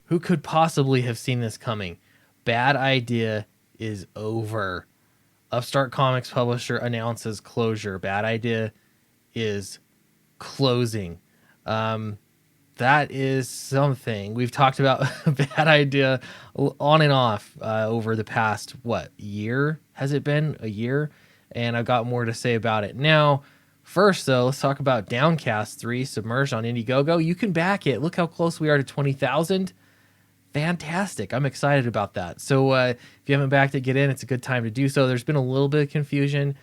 Who could possibly have seen this coming? Bad idea is over. Upstart Comics publisher announces closure. Bad idea is closing. That is something we've talked about. Bad idea on and off over the past year? Has it been a year? And I've got more to say about it now. First, though, let's talk about Downcast 3 Submerged on Indiegogo. You can back it. Look how close we are to 20,000. Fantastic. I'm excited about that. So if you haven't backed it, get in. It's a good time to do so. There's been a little bit of confusion.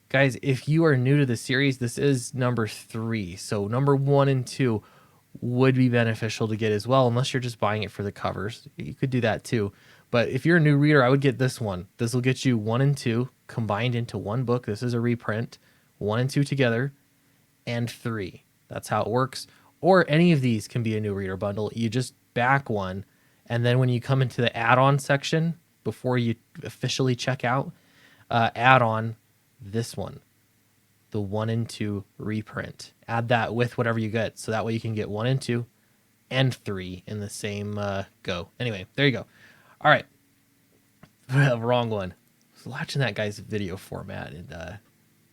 Guys, if you are new to the series, this is number 3. So number 1 and 2 would be beneficial to get as well, unless you're just buying it for the covers. You could do that too. But if you're a new reader, I would get this one. This will get you 1 and 2 combined into one book. This is a reprint. 1 and 2 together, and 3. That's how it works. Or any of these can be a new reader bundle. You just back one, and then when you come into the add-on section before you officially check out, add on this one, the 1 and 2 reprint. Add that with whatever you get, so that way you can get 1 and 2 and 3 in the same go. Anyway, there you go. All right. Wrong one. I was watching that guy's video format, and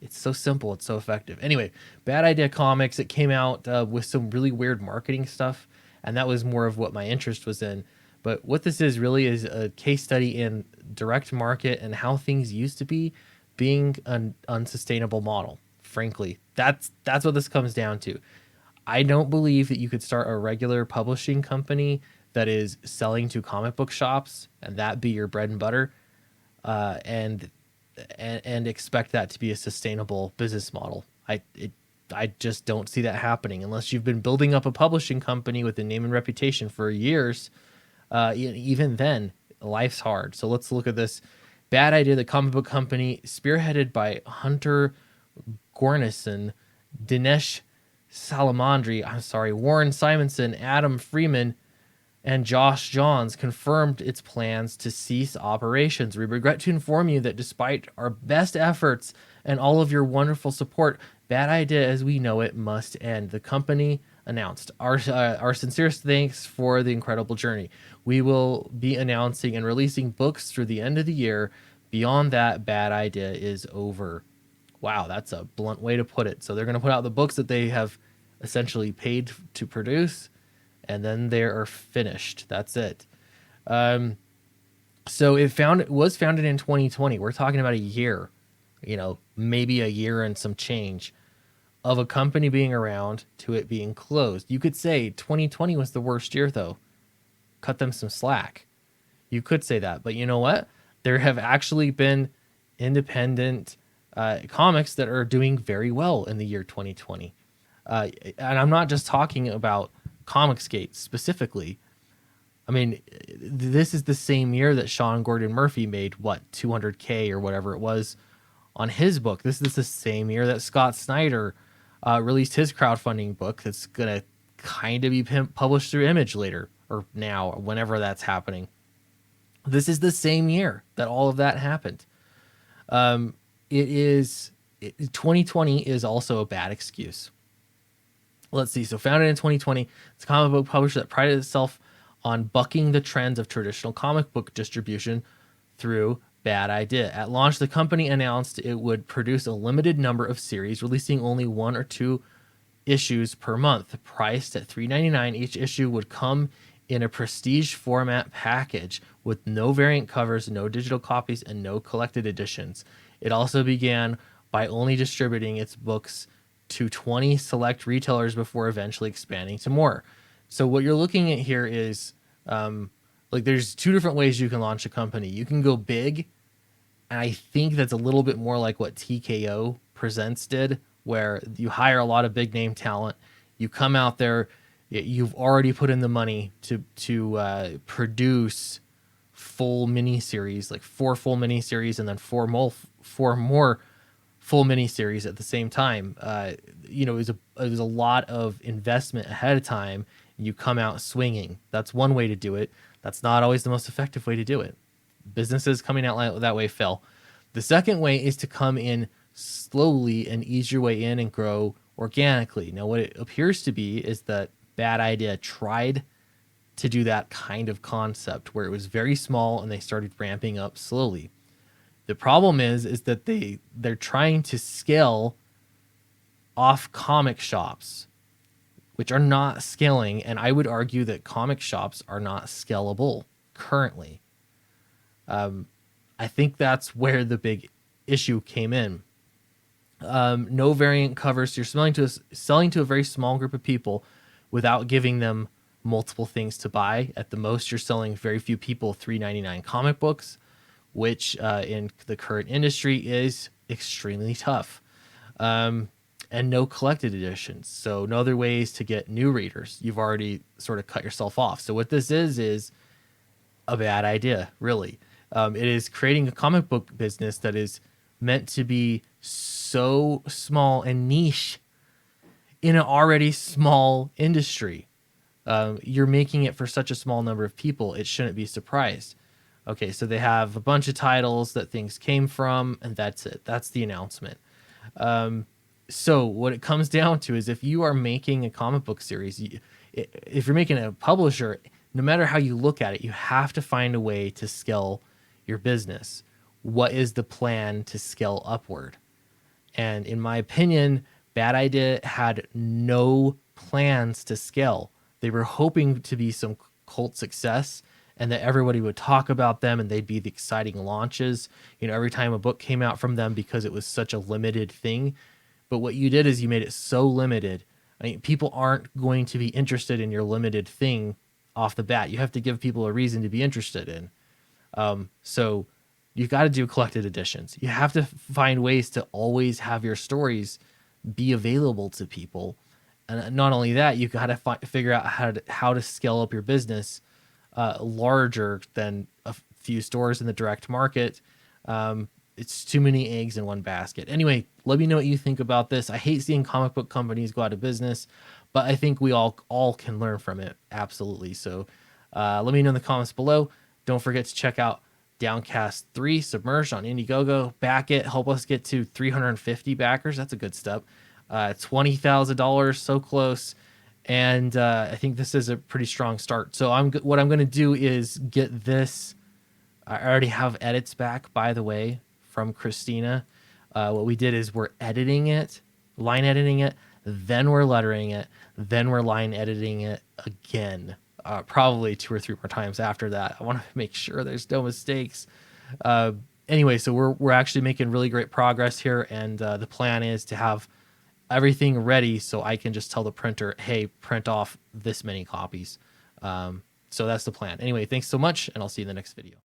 it's so simple. It's so effective. Anyway, Bad Idea Comics. It came out with some really weird marketing stuff, and that was more of what my interest was in. But what this is really is a case study in direct market and how things used to be being an unsustainable model. Frankly, that's what this comes down to. I don't believe that you could start a regular publishing company that is selling to comic book shops and that be your bread and butter, and expect that to be a sustainable business model. I just don't see that happening unless you've been building up a publishing company with a name and reputation for years. Even then, life's hard. So let's look at this. Bad Idea, the comic book company, spearheaded by Hunter Gornison, Dinesh Salamandri, Warren Simonson, Adam Freeman, and Josh Johns confirmed its plans to cease operations. We regret to inform you that despite our best efforts and all of your wonderful support, Bad Idea as we know it must end. The company announced our sincerest thanks for the incredible journey. We will be announcing and releasing books through the end of the year. Beyond that, Bad Idea is over. Wow, that's a blunt way to put it. So they're going to put out the books that they have essentially paid to produce, and then they are finished. That's it. So it was founded in 2020. We're talking about a year, maybe a year and some change of a company being around to it being closed. You could say 2020 was the worst year, though. Cut them some slack. You could say that, but you know what? There have actually been independent comics that are doing very well in the year 2020. And I'm not just talking about Comicsgate specifically. I mean, this is the same year that Sean Gordon Murphy made $200K or whatever it was on his book. This is the same year that Scott Snyder released his crowdfunding book that's gonna kind of be published through Image later, or now, or whenever that's happening. This is the same year that all of that happened. 2020 is also a bad excuse. Let's see. So founded in 2020, it's a comic book publisher that prided itself on bucking the trends of traditional comic book distribution through Bad Idea. At launch, the company announced it would produce a limited number of series, releasing only 1 or 2 issues per month. Priced at $3.99, each issue would come in a prestige format package with no variant covers, no digital copies, and no collected editions. It also began by only distributing its books to 20 select retailers before eventually expanding to more. So what you're looking at here is there's 2 different ways you can launch a company. You can go big, and I think that's a little bit more like what TKO Presents did, where you hire a lot of big name talent. You come out there, you've already put in the money to produce full miniseries, like 4 full miniseries, and then 4 more full miniseries at the same time. It was a lot of investment ahead of time. You come out swinging. That's one way to do it. That's not always the most effective way to do it. Businesses coming out that way fail. The second way is to come in slowly and ease your way in and grow organically. Now, what it appears to be is that Bad Idea tried to do that kind of concept where it was very small and they started ramping up slowly. The problem is that they're trying to scale off comic shops, which are not scaling, and I would argue that comic shops are not scalable currently. I think that's where the big issue came in. No variant covers. So you're selling to a very small group of people without giving them multiple things to buy. At the most, you're selling very few people $3.99 comic books, which in the current industry is extremely tough. And no collected editions. So no other ways to get new readers. You've already sort of cut yourself off. So what this is a bad idea, really. It is creating a comic book business that is meant to be so small and niche in an already small industry. You're making it for such a small number of people, it shouldn't be surprised. Okay, so they have a bunch of titles that things came from, and that's it. That's the announcement. So what it comes down to is if you are making a comic book series, if you're making a publisher, no matter how you look at it, you have to find a way to scale your business. What is the plan to scale upward? And in my opinion, Bad Idea had no plans to scale. They were hoping to be some cult success and that everybody would talk about them and they'd be the exciting launches, every time a book came out from them because it was such a limited thing. But what you did is you made it so limited. I mean, people aren't going to be interested in your limited thing off the bat. You have to give people a reason to be interested in. So you've got to do collected editions. You have to find ways to always have your stories be available to people. And not only that, you've got to figure out how to scale up your business larger than a few stores in the direct market. It's too many eggs in one basket. Anyway, let me know what you think about this. I hate seeing comic book companies go out of business, but I think we all can learn from it. Absolutely. So let me know in the comments below. Don't forget to check out Downcast 3 Submerged on Indiegogo. Back it. Help us get to 350 backers. That's a good step. $20,000. So close. And I think this is a pretty strong start. So what I'm going to do is get this. I already have edits back, by the way, from Christina. What we did is we're editing it, line editing it, then we're lettering it, then we're line editing it again, probably 2 or 3 more times after that. I want to make sure there's no mistakes. Anyway, so we're actually making really great progress here, and the plan is to have everything ready so I can just tell the printer, hey, print off this many copies. So that's the plan. Anyway, thanks so much, and I'll see you in the next video.